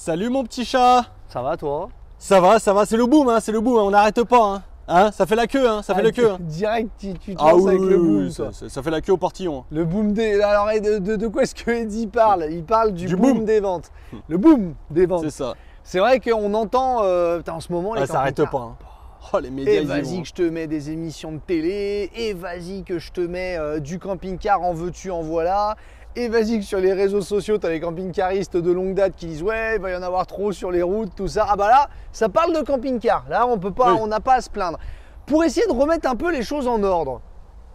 Salut mon petit chat. Ça va toi? Ça va, c'est le boom, hein, c'est le boom, hein, on n'arrête pas. Hein. Hein, ça fait la queue, hein, ça fait la queue. Hein. Direct, tu te Ah lances oui, avec le boom. oui, ça fait la queue au portillon. Le boom des. Alors, de quoi est-ce que Eddy parle? Il parle du boom des ventes. Le boom des ventes. C'est ça. C'est vrai qu'on entend en ce moment les ça n'arrête pas. Hein. Oh, les médias, et vas-y que je te mets des émissions de télé, et vas-y que je te mets du camping-car, en veux-tu, en voilà. Et vas-y que sur les réseaux sociaux, tu as les camping-caristes de longue date qui disent ouais, il va y en avoir trop sur les routes, tout ça. Ah bah là, ça parle de camping-car. Là, on peut pas, on n'a pas à se plaindre. Pour essayer de remettre un peu les choses en ordre,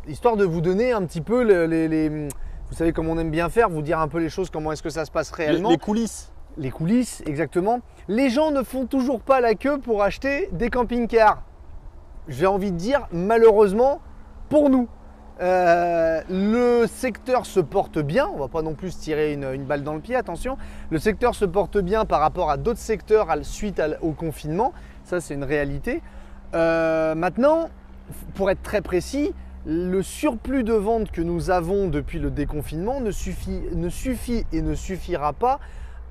histoire de vous donner un petit peu vous savez comme on aime bien faire, vous dire un peu les choses, comment est-ce que ça se passe réellement. Les coulisses. Les coulisses, exactement. Les gens ne font toujours pas la queue pour acheter des camping-cars. J'ai envie de dire, malheureusement, pour nous. Le secteur se porte bien, on va pas non plus se tirer une balle dans le pied, attention. Le secteur se porte bien par rapport à d'autres secteurs suite au confinement, ça c'est une réalité. Maintenant, pour être très précis, le surplus de ventes que nous avons depuis le déconfinement ne suffit et ne suffira pas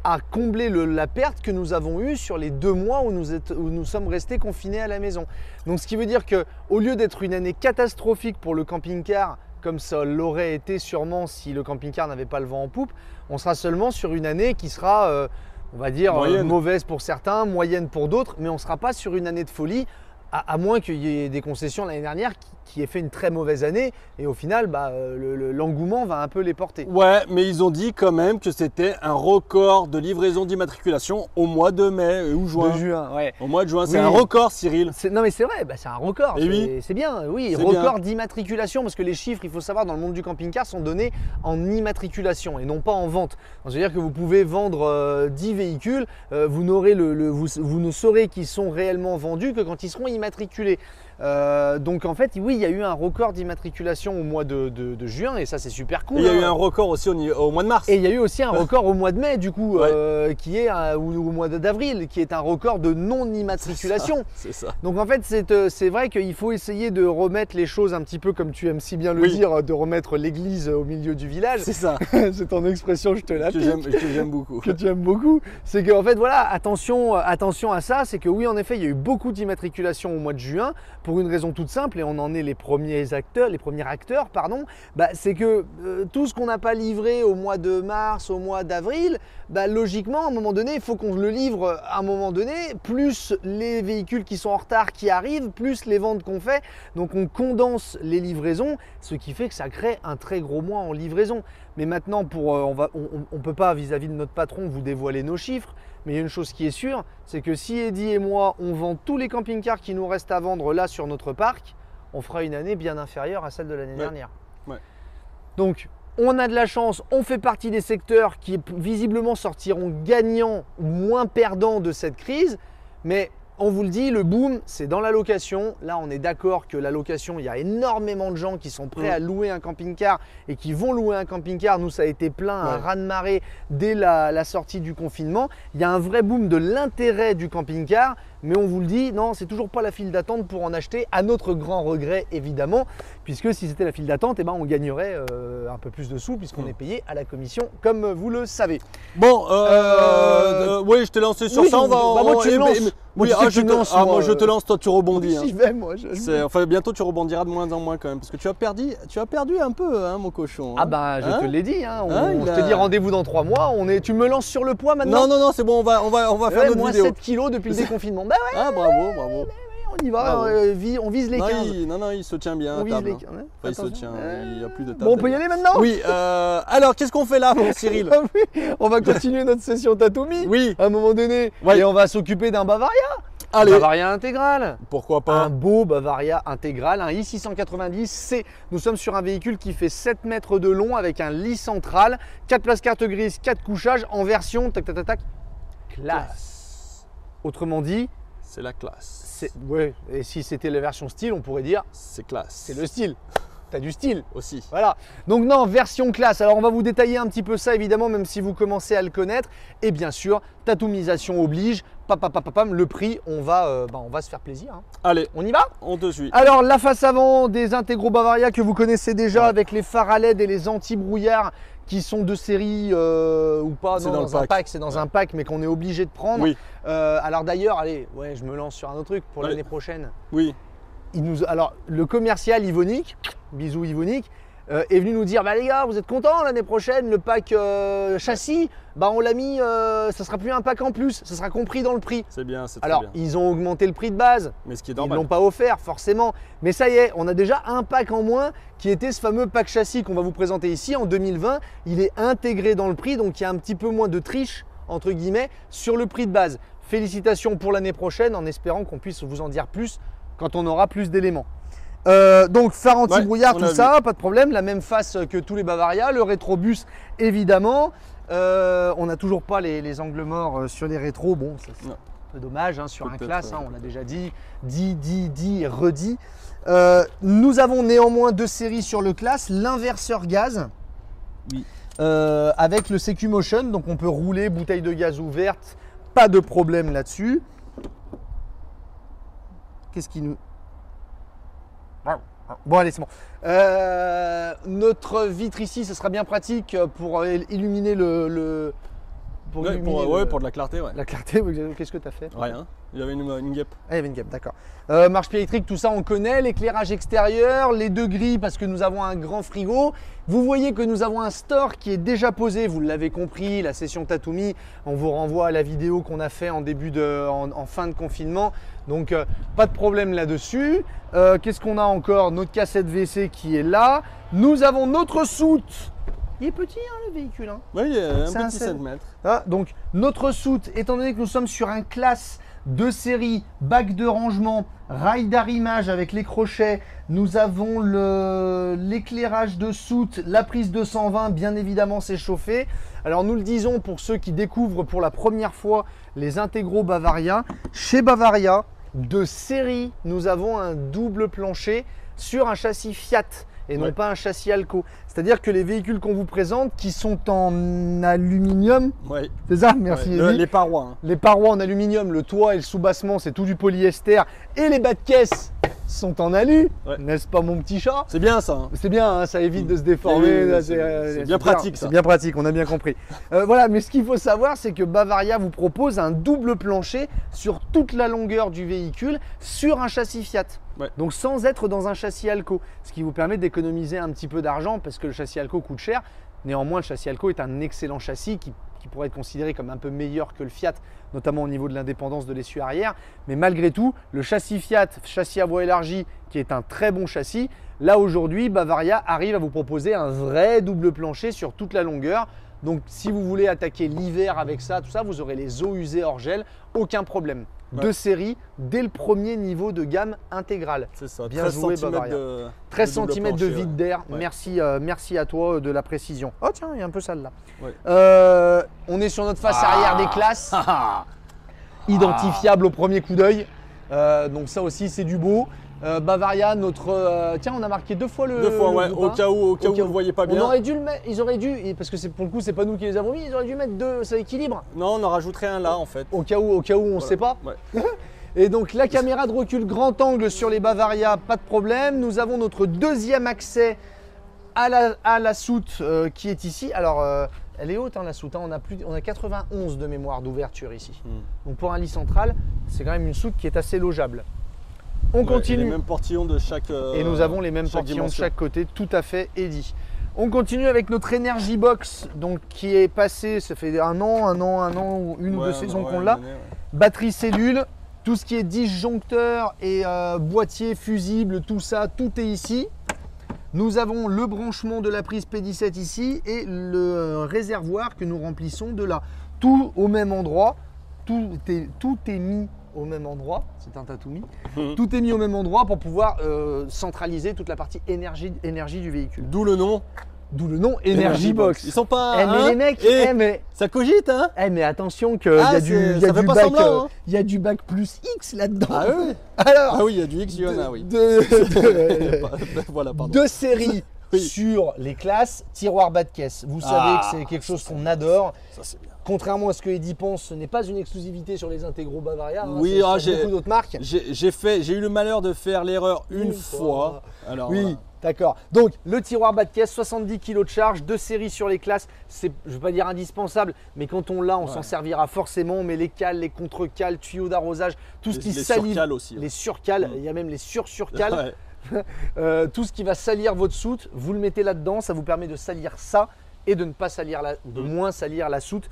à combler la perte que nous avons eue sur les 2 mois où nous sommes restés confinés à la maison. Donc ce qui veut dire qu'au lieu d'être une année catastrophique pour le camping-car, comme ça l'aurait été sûrement si le camping-car n'avait pas le vent en poupe, on sera seulement sur une année qui sera, on va dire, mauvaise pour certains, moyenne pour d'autres, mais on ne sera pas sur une année de folie, à moins qu'il y ait des concessions l'année dernière qui aient fait une très mauvaise année et au final l'engouement va un peu les porter. Ouais, mais ils ont dit quand même que c'était un record de livraison d'immatriculation au mois de mai ou juin. De juin, ouais. Au mois de juin, c'est un record, Cyril. Non mais c'est vrai, c'est un record, c'est bien, oui, record d'immatriculation parce que les chiffres, il faut savoir, dans le monde du camping-car sont donnés en immatriculation et non pas en vente. C'est-à-dire que vous pouvez vendre 10 véhicules, vous ne saurez qu'ils sont réellement vendus que quand ils seront immatriculés. Donc en fait, oui, il y a eu un record d'immatriculation au mois de juin et ça c'est super cool. Et il y a eu un record aussi au mois de mars. Et il y a eu aussi un record au mois de mai du coup, qui est ou au mois d'avril, qui est un record de non-immatriculation. C'est ça. Donc en fait, c'est vrai qu'il faut essayer de remettre les choses un petit peu comme tu aimes si bien le dire, de remettre l'église au milieu du village. C'est ça. C'est ton expression, je te la pique. Que j'aime beaucoup. Que tu aimes beaucoup. C'est qu'en fait, voilà, attention à ça, c'est que oui, en effet, il y a eu beaucoup d'immatriculation au mois de juin. Pour une raison toute simple, et on en est les premiers acteurs, c'est que tout ce qu'on n'a pas livré au mois de mars, au mois d'avril, logiquement, à un moment donné, il faut qu'on le livre à un moment donné, plus les véhicules qui sont en retard qui arrivent, plus les ventes qu'on fait. Donc on condense les livraisons, ce qui fait que ça crée un très gros mois en livraison. Mais maintenant, on ne peut pas, vis-à-vis de notre patron, vous dévoiler nos chiffres. Mais il y a une chose qui est sûre, c'est que si Eddy et moi, on vend tous les camping-cars qui nous restent à vendre là sur notre parc, on fera une année bien inférieure à celle de l'année dernière. Ouais. Donc, on a de la chance, on fait partie des secteurs qui visiblement sortiront gagnants ou moins perdants de cette crise. Mais on vous le dit, le boom, c'est dans la location. Là, on est d'accord que la location, il y a énormément de gens qui sont prêts à louer un camping-car et qui vont louer un camping-car. Nous, ça a été plein, un raz-de-marée dès la sortie du confinement. Il y a un vrai boom de l'intérêt du camping-car. Mais on vous le dit, non, c'est toujours pas la file d'attente pour en acheter, à notre grand regret évidemment, puisque si c'était la file d'attente, on gagnerait un peu plus de sous puisqu'on est payé à la commission, comme vous le savez. Bon, oui, je t'ai lancé sur ça. Moi, tu me lances. Moi, je te lance, toi tu rebondis. J'y vais, moi. Enfin, bientôt tu rebondiras de moins en moins quand même, parce que tu as perdu un peu, hein, mon cochon. Hein. Ah je te l'ai dit. Hein, je te dis rendez-vous dans 3 mois. Tu me lances sur le poids maintenant. Non, c'est bon, on va faire notre vidéo. 7 kilos depuis le déconfinement. Ah bravo. On y va, on vise les 15. Non, il se tient bien. On vise les 15. Il se tient, il n'y a plus de table. Bon, on peut y aller maintenant? Oui, alors qu'est-ce qu'on fait là, mon Cyril? On va continuer notre session Tatumi. Oui. À un moment donné. Et on va s'occuper d'un Bavaria. Allez. Bavaria intégral. Pourquoi pas? Un beau Bavaria intégral, un i690C. Nous sommes sur un véhicule qui fait 7 mètres de long avec un lit central, 4 places carte grise, 4 couchages en version classe. Autrement dit, c'est la classe. Ouais, et si c'était la version style, on pourrait dire c'est classe. C'est le style. T'as du style aussi. Voilà. Donc non, version classe. Alors on va vous détailler un petit peu ça évidemment, même si vous commencez à le connaître. Et bien sûr, tatumisation oblige. Le prix, on va se faire plaisir. Hein. Allez, on y va? On te suit. Alors la face avant des intégraux Bavaria que vous connaissez déjà avec les phares à LED et les anti-brouillards qui sont de série ou pas, C'est non, dans dans le un pack. pack, c'est dans un pack, mais qu'on est obligé de prendre. Oui. Alors d'ailleurs, allez, ouais, je me lance sur un autre truc pour Ouais. l'année prochaine. Oui. Alors, le commercial Yvonique, bisous Yvonique, est venu nous dire, bah les gars, vous êtes contents l'année prochaine, le pack châssis, bah on l'a mis, ça sera plus un pack en plus, ça sera compris dans le prix. C'est bien, c'est très Alors, bien. ils ont augmenté le prix de base, Mais ce qui est ils ne normal. l'ont pas offert forcément, mais ça y est, on a déjà un pack en moins qui était ce fameux pack châssis qu'on va vous présenter ici en 2020. Il est intégré dans le prix, donc il y a un petit peu moins de triche, entre guillemets, sur le prix de base. Félicitations pour l'année prochaine, en espérant qu'on puisse vous en dire plus quand on aura plus d'éléments. Donc phare anti-brouillard, on tout a ça, pas de problème, la même face que tous les Bavaria, le rétrobus évidemment. On n'a toujours pas les angles morts sur les rétros, bon c'est Non. un peu dommage hein, sur un Peut-être, classe, hein, on l'a déjà dit et redit. Nous avons néanmoins deux séries sur le classe, l'inverseur gaz. Oui. Avec le CQ Motion, donc on peut rouler bouteille de gaz ouverte, pas de problème là-dessus. Qu'est-ce qui nous... Bon allez c'est bon. Notre vitre ici, ce sera bien pratique pour illuminer pour Ouais, illuminer pour de la clarté, ouais. la clarté. Qu'est-ce que tu as fait? Rien. Il y avait une guêpe. Ah, il y avait une gamme, d'accord. Marche-pied électrique, tout ça on connaît, l'éclairage extérieur, les deux grilles parce que nous avons un grand frigo. Vous voyez que nous avons un store qui est déjà posé, vous l'avez compris, la session Tatumi, on vous renvoie à la vidéo qu'on a fait en fin de confinement. Donc pas de problème là-dessus. Qu'est-ce qu'on a encore? Notre cassette WC qui est là. Nous avons notre soute. Il est petit hein, le véhicule. Hein. Oui, il y a un C'est un petit seul. centimètre. Ah, donc notre soute, étant donné que nous sommes sur un classe de série, bac de rangement, rail d'arrimage avec les crochets, nous avons l'éclairage de soute, la prise 220 bien évidemment c'est chauffé. Alors nous le disons pour ceux qui découvrent pour la première fois les intégraux Bavaria, chez Bavaria de série nous avons un double plancher sur un châssis Fiat et non Ouais. pas un châssis Alco. C'est-à-dire que les véhicules qu'on vous présente qui sont en aluminium, Oui. c'est ça? Merci. Ouais. Élie. Les parois. Hein. Les parois en aluminium, le toit et le soubassement, c'est tout du polyester. Et les bas de caisse sont en alu, Ouais. n'est-ce pas mon petit chat? C'est bien ça. Hein. C'est bien, hein, ça évite de se déformer. Oui, là, c'est bien super, pratique, ça. C'est bien pratique, on a bien compris. Voilà, mais ce qu'il faut savoir, c'est que Bavaria vous propose un double plancher sur toute la longueur du véhicule sur un châssis Fiat. Ouais. Donc sans être dans un châssis Alco, ce qui vous permet d'économiser un petit peu d'argent parce que le châssis Alco coûte cher. Néanmoins, le châssis Alco est un excellent châssis qui pourrait être considéré comme un peu meilleur que le Fiat, notamment au niveau de l'indépendance de l'essieu arrière. Mais malgré tout, le châssis Fiat, châssis à voie élargie, qui est un très bon châssis, là aujourd'hui, Bavaria arrive à vous proposer un vrai double plancher sur toute la longueur. Donc si vous voulez attaquer l'hiver avec ça, tout ça, vous aurez les eaux usées hors gel, aucun problème. Ouais. De série, dès le premier niveau de gamme intégrale. C'est ça. Bien 13 joué, centimètres Bavaria. de 13 double cm de plancher, vide ouais. d'air, Ouais. merci à toi de la précision. Oh tiens, il y a un peu sale là. Ouais. On est sur notre face arrière des classes, Ah, identifiable au premier coup d'œil. Donc ça aussi c'est du beau. Bavaria, notre... tiens, on a marqué deux fois le... Deux fois, le ouais. groupe, Au hein. cas où vous ne le voyez pas bien. On aurait dû le mettre, ils auraient dû, parce que pour le coup c'est pas nous qui les avons mis, ils auraient dû mettre deux, ça équilibre. Non, on en rajouterait un là en fait. Au cas où on ne Voilà. sait pas. Ouais. Et donc la caméra de recul grand angle sur les Bavaria, pas de problème. Nous avons notre deuxième accès à la soute qui est ici. Alors elle est haute hein, la soute, hein. On a 91 de mémoire d'ouverture ici. Donc pour un lit central, c'est quand même une soute qui est assez logeable. On Ouais, et continue. les mêmes portillons de chaque. Et nous avons les mêmes chaque portillons de dimension. chaque côté, tout à fait, Eddy. On continue avec notre Energy Box, donc qui est passé, ça fait un an, ou une ou deux saisons qu'on l'a. Batterie cellule, tout ce qui est disjoncteur et boîtier fusible, tout ça, tout est ici. Nous avons le branchement de la prise P17 ici et le réservoir que nous remplissons de là. Tout au même endroit, tout est mis au même endroit, c'est un Tatumi. Tout est mis au même endroit pour pouvoir centraliser toute la partie énergie du véhicule. D'où le nom. D'où le nom Energy Box. Ils sont pas. Eh, mais hein, les mecs, et mais ça cogite, hein. mais attention qu'il Ah, y a du, c'est- il y a ça fait du pas bac, semblant, hein. il y a du bac plus X là-dedans. Ah oui. Alors, Ah oui, il y a du X, il y en a, oui. Voilà, pardon. deux séries Oui. sur les classes, tiroir bas de caisse. Vous savez Ah, que c'est quelque chose qu'on adore. Ça c'est bien. Contrairement à ce que Eddy pense, ce n'est pas une exclusivité sur les intégraux Bavaria. hein, Oui, c'est sur beaucoup d'autres marques. J'ai eu le malheur de faire l'erreur une fois. Alors, Oui, D'accord. Donc, le tiroir bas de caisse, 70 kg de charge, 2 séries sur les classes. C'est, je ne veux pas dire indispensable, mais quand on l'a, on s'en servira forcément. On met les cales, les contre-cales, tuyaux d'arrosage, tout ce qui salit. Les surcales aussi. Les surcales, il y a même les sur-surcales. Tout ce qui va salir votre soute, vous le mettez là-dedans. Ça vous permet de salir ça et de ne pas salir de moins salir la soute.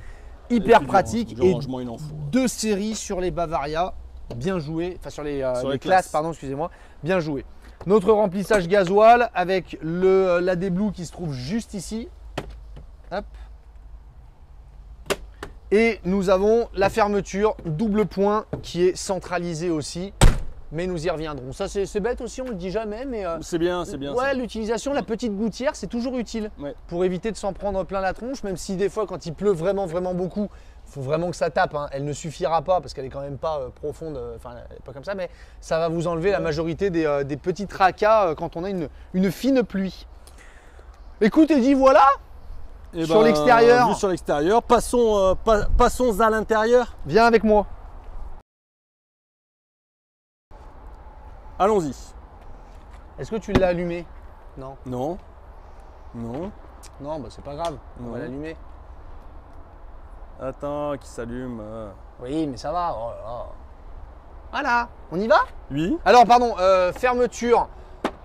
Hyper pratique. Et rangement, il en faut. 2 séries sur les Bavaria. Bien joué. Enfin, sur les classes, pardon, excusez-moi. Bien joué. Notre remplissage gasoil avec la Blue qui se trouve juste ici. Hop. Et nous avons la fermeture double point qui est centralisée aussi. Mais nous y reviendrons. Ça, c'est bête aussi, on ne le dit jamais. Mais c'est bien, c'est bien. Ouais, l'utilisation, la petite gouttière, c'est toujours utile. Ouais. Pour éviter de s'en prendre plein la tronche, même si des fois, quand il pleut vraiment, vraiment beaucoup, il faut vraiment que ça tape. Hein. Elle ne suffira pas parce qu'elle est quand même pas profonde, enfin, pas comme ça, mais ça va vous enlever la majorité des petits tracas quand on a une fine pluie. Écoute, Eddy, voilà. Sur l'extérieur. Sur l'extérieur. Passons à l'intérieur. Viens avec moi. Allons-y. Est-ce que tu l'as allumé? Non. Non. Non. Non, bah c'est pas grave. On va l'allumer. Attends, qu'il s'allume. Oui, mais ça va. Oh là là. Voilà. On y va? Oui. Alors, pardon, fermeture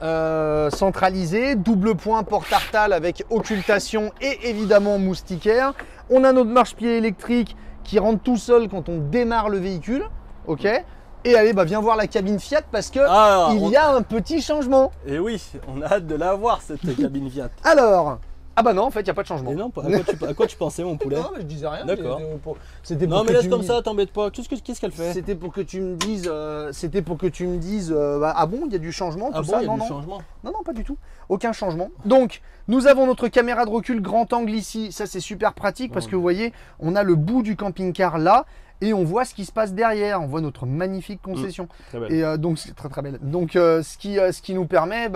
centralisée, double point porte-artal avec occultation et évidemment moustiquaire. On a notre marchepied électrique qui rentre tout seul quand on démarre le véhicule. Ok. Et allez, bah viens voir la cabine Fiat parce que il y a un petit changement. Et oui, on a hâte de la voir cette cabine Fiat. Alors, ah bah non, en fait, il n'y a pas de changement. Et non, à quoi tu pensais, mon poulet? Non, mais je disais rien. D'accord. Non, mais laisse comme ça, t'embête pas. Qu'est-ce qu'elle fait? C'était pour que tu me dises, ah bon, il y a du changement, tout bon, ça? il y a Non, du non. changement. Non, non, pas du tout. Aucun changement. Donc, nous avons notre caméra de recul grand angle ici. Ça, c'est super pratique parce que vous voyez, on a le bout du camping-car là. Et on voit ce qui se passe derrière, on voit notre magnifique concession. Très belle. Et donc c'est très très belle. Donc ce qui nous permet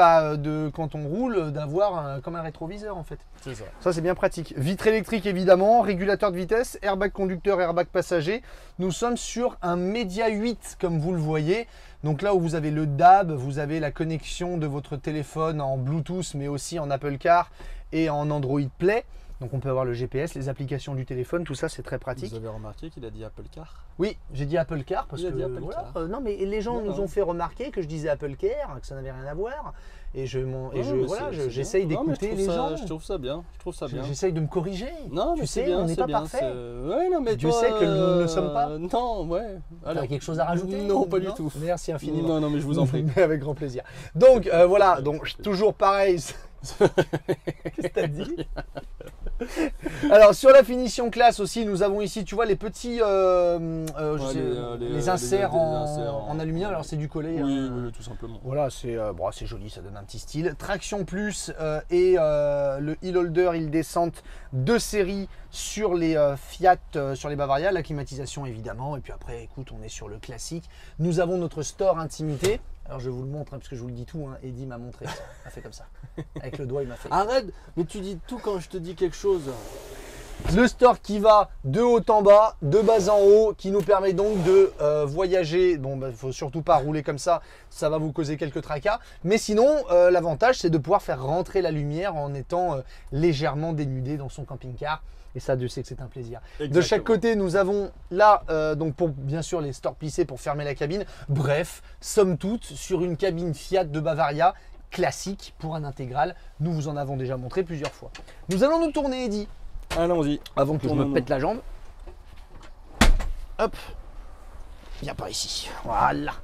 quand on roule d'avoir comme un rétroviseur en fait. C'est ça. Ça c'est bien pratique. Vitre électrique évidemment, régulateur de vitesse, airbag conducteur, airbag passager. Nous sommes sur un Media 8 comme vous le voyez. Donc là où vous avez le DAB, vous avez la connexion de votre téléphone en Bluetooth mais aussi en Apple Car et en Android Play. Donc on peut avoir le GPS, les applications du téléphone, tout ça c'est très pratique. Vous avez remarqué qu'il a dit Apple Car? Oui, j'ai dit Apple Car parce que non mais les gens nous ont fait remarquer que je disais Apple Car, que ça n'avait rien à voir. Et j'essaye d'écouter les gens. Je trouve ça bien. J'essaye de me corriger. Non, mais tu sais, bien, on n'est pas bien, parfait. Ouais, non, mais Dieu sait que nous ne sommes pas. Non, ouais. T'as quelque chose à rajouter? Non, pas du tout. Merci infiniment. Non, mais je vous en prie. Avec grand plaisir. Donc voilà, donc toujours pareil. Qu'est-ce que t'as dit? Alors sur la finition classe aussi, nous avons ici, tu vois, les petits les inserts en aluminium. Alors c'est du collet. Oui, tout simplement. Voilà, c'est joli, ça donne un petit style. Traction plus et le e-holder, il descente de série sur les Fiat, sur les Bavaria, la climatisation évidemment. Et puis après, écoute, on est sur le classique. Nous avons notre store intimité. Alors je vous le montre parce que je vous le dis tout, hein. Eddy m'a montré ça, il m'a fait comme ça. Avec le doigt il m'a fait. Arrête, mais tu dis tout quand je te dis quelque chose. Le store qui va de haut en bas, de bas en haut, qui nous permet donc de voyager. Bon, il ne faut surtout pas rouler comme ça va vous causer quelques tracas. Mais sinon, l'avantage c'est de pouvoir faire rentrer la lumière en étant légèrement dénudé dans son camping-car. Et ça, Dieu sait que c'est un plaisir. Exactement. De chaque côté, nous avons là, donc pour bien sûr les stores plissés pour fermer la cabine. Bref, somme toute, sur une cabine Fiat de Bavaria classique pour un intégral. Nous vous en avons déjà montré plusieurs fois. Nous allons nous tourner, Eddy. Allons-y. Avant que je me pète la jambe. Hop. Viens par ici. Voilà.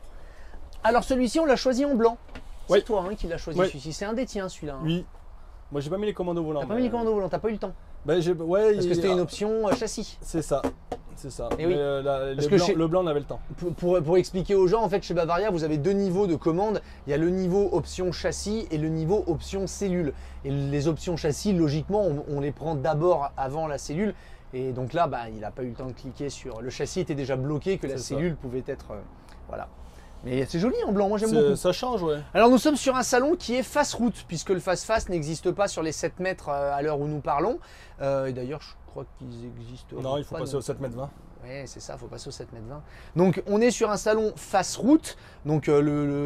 Alors celui-ci, on l'a choisi en blanc. C'est toi qui l'as choisi celui-ci. C'est un des tiens celui-là. Hein. Oui. Moi, j'ai pas mis les commandes au volant. T'as pas mis les commandes au volant, t'as pas eu le temps. Parce que c'était une option châssis. C'est ça. C'est ça. Et oui. Le blanc, on avait le temps. Pour expliquer aux gens, en fait, chez Bavaria, vous avez deux niveaux de commande. Il y a le niveau option châssis et le niveau option cellule. Et les options châssis, logiquement, on les prend d'abord avant la cellule. Et donc là, il n'a pas eu le temps de cliquer sur. Le châssis était déjà bloqué, que la cellule pouvait être. Voilà. Mais c'est joli en blanc, moi j'aime beaucoup. Ça change, ouais. Alors nous sommes sur un salon qui est face route, puisque le face n'existe pas sur les 7 mètres à l'heure où nous parlons. Et d'ailleurs, je crois qu'ils existent. Non, il faut passer au 7 mètres 20. Ouais, c'est ça, faut passer au 7,20 m. Donc on est sur un salon face route. Donc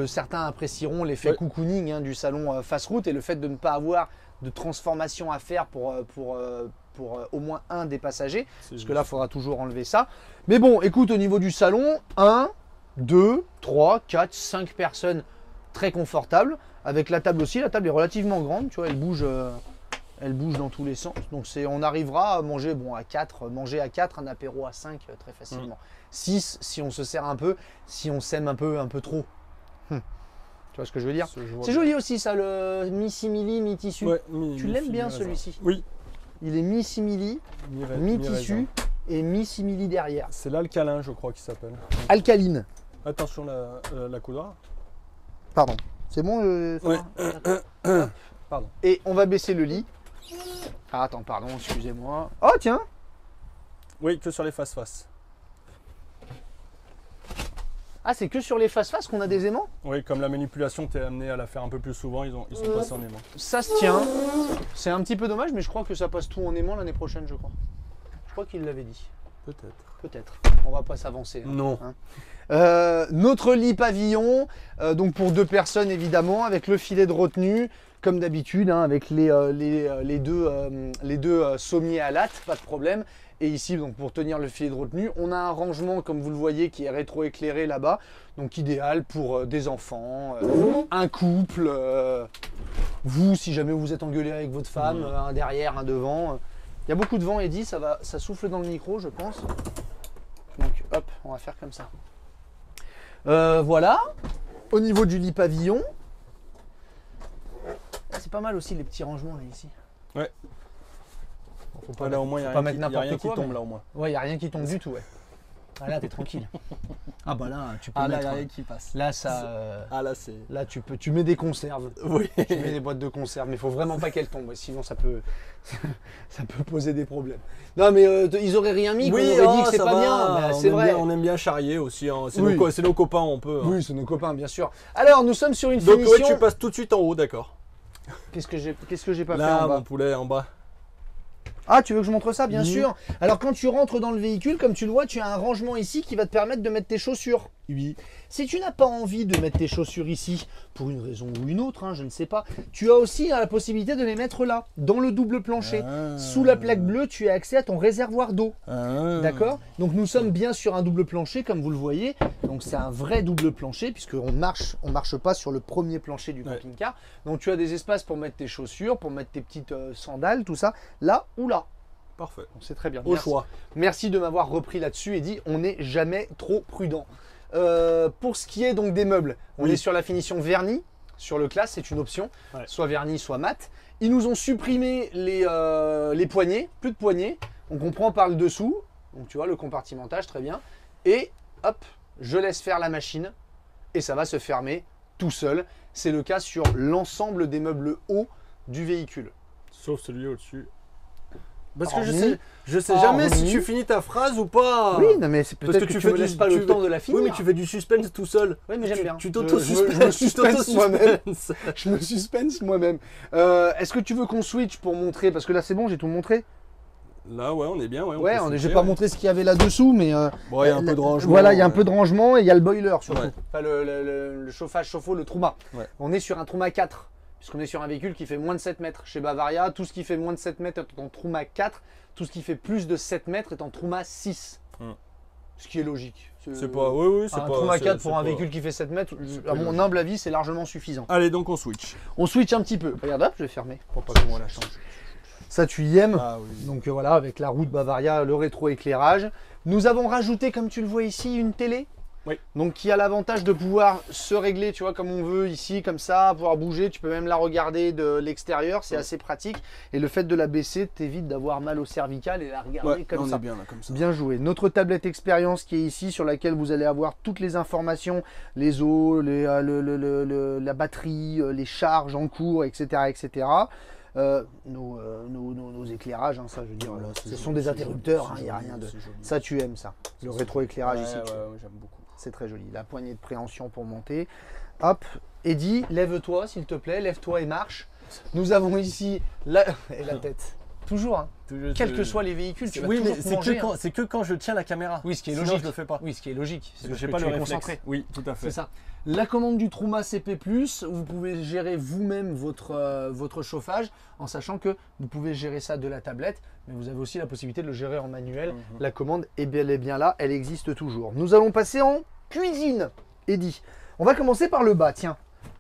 certains apprécieront l'effet cocooning hein, du salon face route et le fait de ne pas avoir de transformation à faire pour au moins un des passagers. Parce que là, il faudra toujours enlever ça. Mais bon, écoute, au niveau du salon, 1, 2, 3, 4, 5 personnes très confortables. Avec la table aussi, la table est relativement grande, tu vois, elle bouge dans tous les sens. Donc on arrivera à manger à 4, un apéro à 5 très facilement. 6 si on se sert un peu, si on s'aime un peu trop. Tu vois ce que je veux dire? C'est joli aussi ça, le mi-simili, mi-tissu. Ouais, tu l'aimes bien celui-ci? Oui. Il est mi-simili, mi-tissu et mi-simili derrière. C'est l'alcalin, je crois qu'il s'appelle. Alcaline. Attention la coudoir. Pardon. C'est bon Pardon. Et on va baisser le lit. Ah, attends, pardon, excusez-moi. Oh, tiens. Oui, que sur les face-face. Ah, c'est que sur les face-face qu'on a des aimants? Oui, comme la manipulation, tu es amené à la faire un peu plus souvent, ils sont passés en aimant. Ça se tient. C'est un petit peu dommage, mais je crois que ça passe tout en aimant l'année prochaine, je crois. Je crois qu'il l'avait dit. Peut-être. On va pas s'avancer. Hein, non. Hein. Notre lit pavillon, donc pour 2 personnes évidemment, avec le filet de retenue, comme d'habitude, hein, avec les deux sommiers à latte, pas de problème. Et ici, donc pour tenir le filet de retenue, on a un rangement, comme vous le voyez, qui est rétro-éclairé là-bas. Donc idéal pour des enfants, un couple, vous, si jamais vous êtes engueulé avec votre femme, un derrière, un devant. Il y a beaucoup de vent, Eddy, ça souffle dans le micro, je pense. Donc hop, on va faire comme ça. Voilà, au niveau du lit pavillon, c'est pas mal aussi les petits rangements là ici. Ouais. Faut pas, là, au moins, il n'y a rien qui tombe là au moins. Ouais, il n'y a rien qui tombe du tout, ouais. Ah là, t'es tranquille. Ah bah là, tu peux là, mettre. il y a rien qui passe. Là, ça. Là, tu mets des conserves. Oui. Tu mets des boîtes de conserves, mais il faut vraiment pas qu'elles tombent, sinon ça peut poser des problèmes. Non, mais ils auraient rien mis. Oui, on aurait dit que c'est pas bien. C'est vrai. On aime bien charrier aussi. Hein. C'est nos copains, on peut. Hein. Oui, c'est nos copains, bien sûr. Alors, nous sommes sur une Donc, finition. Donc, tu passes tout de suite en haut, d'accord. Qu'est-ce que j'ai pas fait là, en bas? Mon poulet en bas. Ah, tu veux que je montre ça? Bien sûr. Alors, quand tu rentres dans le véhicule, comme tu le vois, tu as un rangement ici qui va te permettre de mettre tes chaussures. Oui. Si tu n'as pas envie de mettre tes chaussures ici, pour une raison ou une autre, hein, je ne sais pas, tu as aussi la possibilité de les mettre là, dans le double plancher. Sous la plaque bleue, tu as accès à ton réservoir d'eau. D'accord? Donc, nous sommes bien sur un double plancher, comme vous le voyez. Donc, c'est un vrai double plancher, puisqu'on marche pas sur le premier plancher du camping-car. Donc, tu as des espaces pour mettre tes chaussures, pour mettre tes petites sandales, tout ça, là ou là. Parfait. C'est très bien. Au choix. Merci de m'avoir repris là-dessus et dit on n'est jamais trop prudent. Pour ce qui est donc des meubles, on est sur la finition vernis. Sur le classe, c'est une option, soit vernis, soit mat. Ils nous ont supprimé les poignées, plus de poignées. Donc on prend par le dessous, donc tu vois le compartimentage, très bien. Et hop, je laisse faire la machine et ça va se fermer tout seul. C'est le cas sur l'ensemble des meubles hauts du véhicule. Sauf celui au-dessus. Parce que je sais jamais si tu finis ta phrase ou pas. Oui, non, mais c'est peut-être que tu me laisses pas le temps de la finir. Oui, mais tu fais du suspense tout seul. Oui, mais j'aime bien. Tu t'auto-suspense moi-même. Je me suspense moi-même. Est-ce que tu veux qu'on switch pour montrer? Parce que là, c'est bon, j'ai tout montré. Là, ouais, on est bien. Ouais, j'ai pas montré ce qu'il y avait là-dessous, mais. Bon, il y a un peu de rangement. Voilà, il y a un peu de rangement et il y a le boiler surtout. Enfin, le chauffage chauffe-eau, le Truma. On est sur un Truma 4. Puisqu'on est sur un véhicule qui fait moins de 7 mètres. Chez Bavaria, tout ce qui fait moins de 7 mètres est en Truma 4. Tout ce qui fait plus de 7 mètres est en Truma 6. Ce qui est logique. C'est pas. Oui, c'est pas. Un Truma 4 pour un véhicule qui fait 7 mètres, à mon humble avis, c'est largement suffisant. Allez, donc on switch. On switch un petit peu. Regarde, hop, je vais fermer pour pas que moi la change. Ça, tu y aimes. Ah, oui. Donc voilà, avec la route Bavaria, le rétroéclairage. Nous avons rajouté, comme tu le vois ici, une télé. Oui. Donc qui a l'avantage de pouvoir se régler, tu vois, comme on veut ici, comme ça, pouvoir bouger. Tu peux même la regarder de l'extérieur, c'est assez pratique. Et le fait de la baisser t'évite d'avoir mal au cervical et la regarder comme ça. On est bien là, comme ça. Bien joué. Notre tablette expérience qui est ici, sur laquelle vous allez avoir toutes les informations, les eaux, la batterie, les charges en cours, etc., etc. Nos éclairages, hein, ça je veux dire, ce sont des interrupteurs, il n'y a rien de... Ça tu aimes ça, le rétroéclairage ici. J'aime beaucoup. C'est très joli, la poignée de préhension pour monter. Hop, Eddy, lève-toi s'il te plaît, lève-toi et marche. Nous avons ici et la tête. toujours. Hein. Quels que soient les véhicules, tu vas oui, toujours mais c'est manger. que quand je tiens la caméra. Oui, ce qui est Sinon, logique. je le fais pas. Oui, ce qui est logique. Parce que j'ai pas le réflexe. Oui, tout à fait. C'est ça. La commande du Truma CP+, vous pouvez gérer vous-même votre chauffage en sachant que vous pouvez gérer ça de la tablette, mais vous avez aussi la possibilité de le gérer en manuel. La commande est bel et bien là, elle existe toujours. Nous allons passer en cuisine, Eddy. On va commencer par le bas, tiens.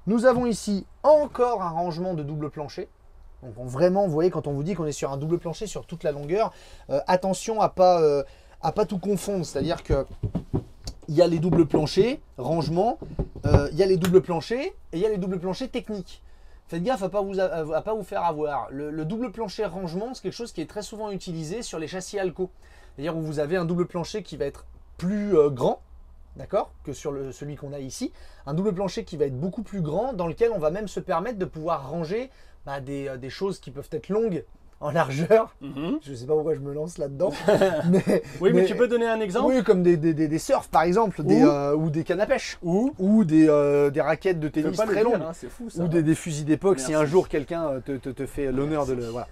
Nous avons ici encore un rangement de double plancher. Donc vraiment, vous voyez, quand on vous dit qu'on est sur un double plancher sur toute la longueur, attention à pas tout confondre. C'est-à-dire que il y a les doubles planchers, rangement, il y a les doubles planchers et il y a les doubles planchers techniques. Faites gaffe à ne pas vous faire avoir. Le double plancher rangement, c'est quelque chose qui est très souvent utilisé sur les châssis Alco. C'est-à-dire où vous avez un double plancher qui va être plus grand, d'accord, que sur celui qu'on a ici. Un double plancher qui va être beaucoup plus grand, dans lequel on va même se permettre de pouvoir ranger des choses qui peuvent être longues en largeur. Je ne sais pas pourquoi je me lance là-dedans. mais tu peux donner un exemple? Oui, comme des surfs par exemple, ou des cannes à pêche, ou des raquettes de tennis très longues, c'est fou, ça, ou des fusils d'époque si un jour quelqu'un te fait l'honneur de le... Voilà.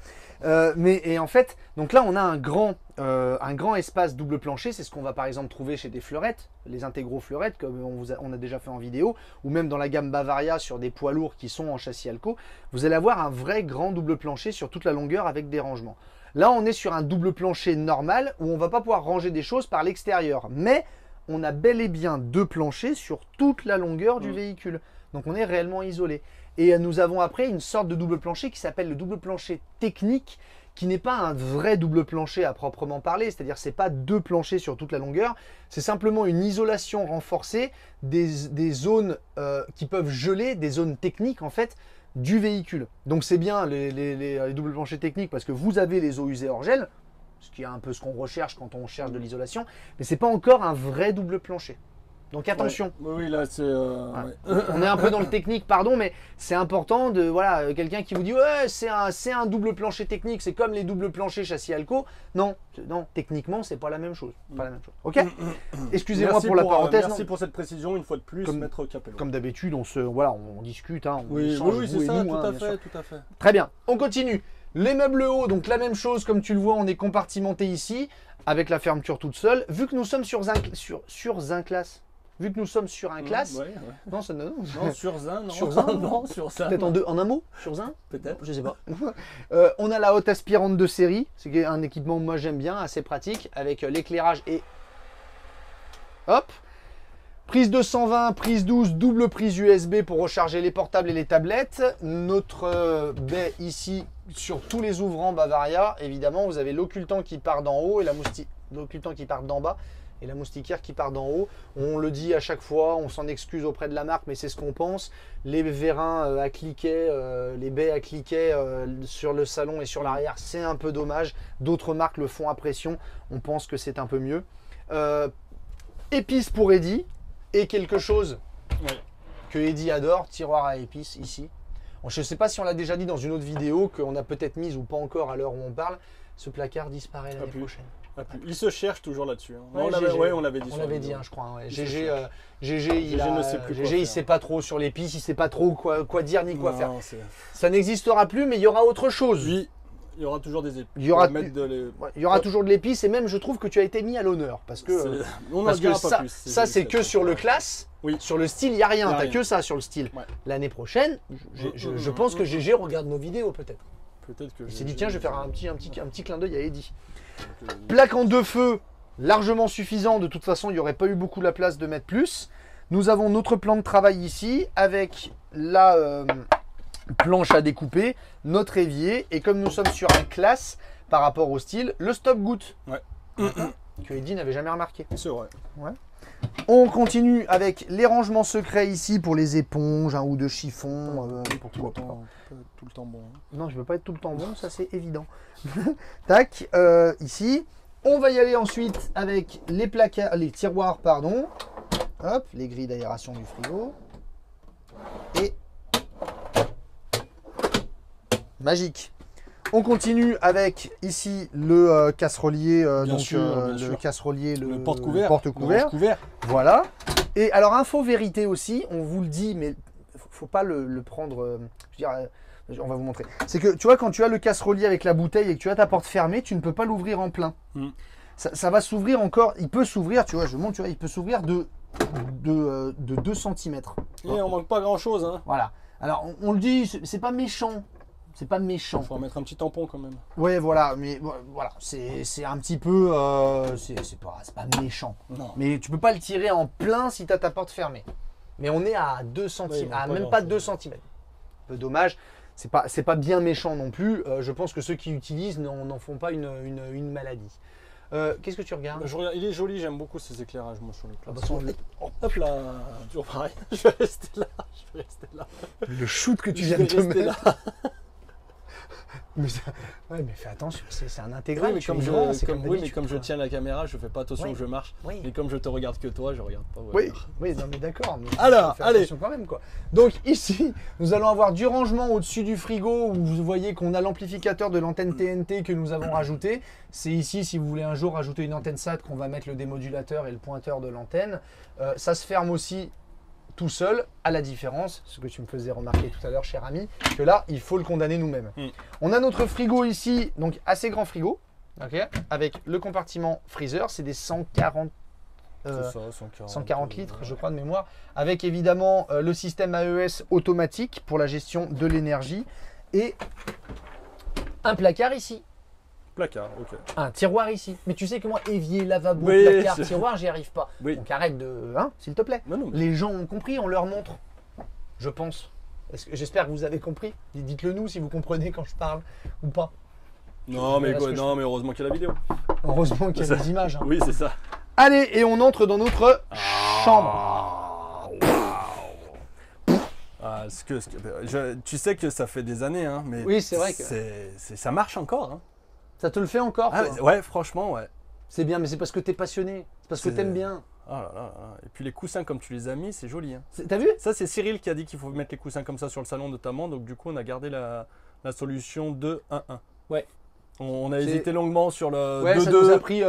Et en fait, donc là on a un grand espace double plancher, c'est ce qu'on va par exemple trouver chez des fleurettes, les intégraux fleurettes comme on a déjà fait en vidéo, ou même dans la gamme Bavaria sur des poids lourds qui sont en châssis Alco, vous allez avoir un vrai grand double plancher sur toute la longueur avec des rangements. Là on est sur un double plancher normal où on ne va pas pouvoir ranger des choses par l'extérieur, mais on a bel et bien deux planchers sur toute la longueur du véhicule, donc on est réellement isolé. Et nous avons après une sorte de double plancher qui s'appelle le double plancher technique, qui n'est pas un vrai double plancher à proprement parler, c'est-à-dire c'est pas deux planchers sur toute la longueur, c'est simplement une isolation renforcée des zones qui peuvent geler, des zones techniques en fait du véhicule. Donc c'est bien les doubles planchers techniques parce que vous avez les eaux usées hors gel, ce qui est un peu ce qu'on recherche quand on cherche de l'isolation, mais c'est pas encore un vrai double plancher. Donc attention. Oui, là c'est. On est un peu dans le technique, pardon, mais c'est important de quelqu'un qui vous dit ouais c'est un double plancher technique, c'est comme les doubles planchers châssis Alco. Non, techniquement c'est pas la même chose. Pas la même chose. Ok. Excusez-moi pour la parenthèse. Merci pour cette précision une fois de plus, Maître Capello. Comme d'habitude, on discute, on oui, c'est ça, tout à fait. Très bien. On continue. Les meubles hauts, donc la même chose, comme tu le vois, on est compartimenté ici avec la fermeture toute seule. Vu que nous sommes sur un classe. Vu que nous sommes sur un classe, non, sur Zin, non, sur Zin, non, sur ça. Peut-être en un mot, sur Zin, peut-être, je sais pas. On a la haute aspirante de série, c'est un équipement que moi j'aime bien, assez pratique, avec l'éclairage et hop, prise 220, prise 12, double prise USB pour recharger les portables et les tablettes. Notre baie ici sur tous les ouvrants Bavaria, évidemment, vous avez l'occultant qui part d'en haut et l'occultant qui part d'en bas. Et la moustiquaire qui part d'en haut. On le dit à chaque fois, on s'en excuse auprès de la marque, mais c'est ce qu'on pense. Les vérins à cliquet, les baies à cliquet sur le salon et sur l'arrière, c'est un peu dommage. D'autres marques le font à pression. On pense que c'est un peu mieux. Épices pour Eddy. Et quelque chose que Eddy adore, tiroir à épices ici. Je ne sais pas si on l'a déjà dit dans une autre vidéo, qu'on a peut-être mise ou pas encore à l'heure où on parle. Ce placard disparaît l'année prochaine. Il se cherche toujours là-dessus. On l'avait dit, je crois. GG, il sait pas trop sur l'épice, il sait pas trop quoi dire ni quoi faire. Ça n'existera plus, mais il y aura autre chose. Oui, il y aura toujours des épices. Il y aura toujours de l'épice, et même je trouve que tu as été mis à l'honneur. Parce que, ça c'est que sur le classe. Oui. Sur le style, il n'y a rien. Tu n'as que ça sur le style. L'année prochaine, je pense que GG regarde nos vidéos peut-être. Il s'est dit tiens, je vais faire un petit clin d'œil à Eddy. Plaque en deux feux, largement suffisant. De toute façon, il n'y aurait pas eu beaucoup la place de mettre plus. Nous avons notre plan de travail ici avec la planche à découper, notre évier. Et comme nous sommes sur un classe par rapport au style, le stop-goutte. Que Eddy n'avait jamais remarqué. C'est vrai. On continue avec les rangements secrets ici pour les éponges, un ou deux chiffons. Pourquoi pas. Tout le temps bon. Non, je ne veux pas être tout le temps bon, ça c'est évident. Tac, ici. On va y aller ensuite avec les tiroirs, pardon. Hop, les grilles d'aération du frigo. Et magique. On continue avec ici le casserolier, le porte-couvert. Voilà. Et alors, info vérité aussi, on vous le dit, mais faut pas le prendre. Je veux dire, On va vous montrer. C'est que tu vois, quand tu as le casserolier avec la bouteille et que tu as ta porte fermée, tu ne peux pas l'ouvrir en plein. Ça va s'ouvrir encore. Il peut s'ouvrir, tu vois, je montre, tu vois, il peut s'ouvrir de 2 cm. Et on manque pas grand chose. Hein. Voilà. Alors, on le dit, c'est pas méchant. C'est pas méchant. Il faut en mettre un petit tampon quand même. Ouais, voilà, mais voilà, c'est un petit peu. C'est pas méchant. Non. Mais tu peux pas le tirer en plein si tu as ta porte fermée. Mais on est à 2 cm, même pas 2 cm. Un peu dommage. C'est pas bien méchant non plus. Je pense que ceux qui utilisent n'en font pas une maladie. Qu'est-ce que tu regardes? Il est joli, j'aime beaucoup ces éclairages moi sur le plat. Hop là, toujours pareil. Je vais rester là. Le shoot que tu viens de te mettre. Mais fais attention, c'est un intégral. Oui, mais comme je tiens la caméra, je fais pas attention où je marche. Oui. Et comme je te regarde que toi, je regarde pas. Oui, non mais d'accord. Alors, allez. Attention quand même quoi. Donc ici, nous allons avoir du rangement au-dessus du frigo où vous voyez qu'on a l'amplificateur de l'antenne TNT que nous avons rajouté. C'est ici si vous voulez un jour rajouter une antenne SAT qu'on va mettre le démodulateur et le pointeur de l'antenne. Ça se ferme aussi tout seul, à la différence, ce que tu me faisais remarquer tout à l'heure, cher ami, que là, il faut le condamner nous-mêmes. On a notre frigo ici, donc assez grand frigo, okay, avec le compartiment freezer, c'est des 140 litres, je crois, de mémoire, avec évidemment le système AES automatique pour la gestion de l'énergie et un placard ici. Placard, ok. Un tiroir ici. Mais tu sais que moi, évier, lavabo, placard, tiroir, j'y arrive pas. Oui. Donc arrête de... Hein, s'il te plaît. Non. Les gens ont compris, on leur montre. Je pense. J'espère que vous avez compris. Dites-le nous si vous comprenez quand je parle ou pas. Non, mais heureusement qu'il y a la vidéo. Heureusement qu'il y a des images. Hein. Oui, c'est ça. Allez, et on entre dans notre chambre. Tu sais que ça fait des années, hein, mais oui, c'est vrai que ça marche encore. Hein. Ça te le fait encore ouais, franchement, ouais. C'est bien, mais c'est parce que t'es passionné. C'est parce que t'aimes bien. Oh là là. Et puis les coussins, comme tu les as mis, c'est joli. Hein. T'as vu? Ça, c'est Cyril qui a dit qu'il faut mettre les coussins comme ça sur le salon, notamment. Donc, du coup, on a gardé la solution 2-1-1. Ouais. On a hésité longuement sur le 2-2. Ça nous a pris.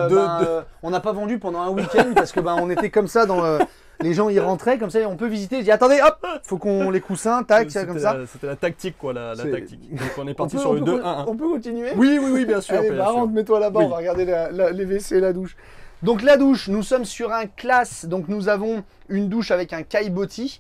On n'a pas vendu pendant un week-end parce que on était comme ça dans. Les gens y rentraient comme ça, on peut visiter. Je dis attendez, hop, faut qu'on les coussins, tac, comme ça. C'était la tactique, quoi, la tactique. Donc on est parti sur le 2-1-1. On peut continuer? Oui, bien sûr. Allez, rentre, mets-toi là-bas, on va regarder les WC et la douche. Donc la douche, nous sommes sur un classe, donc nous avons une douche avec un caillebotis.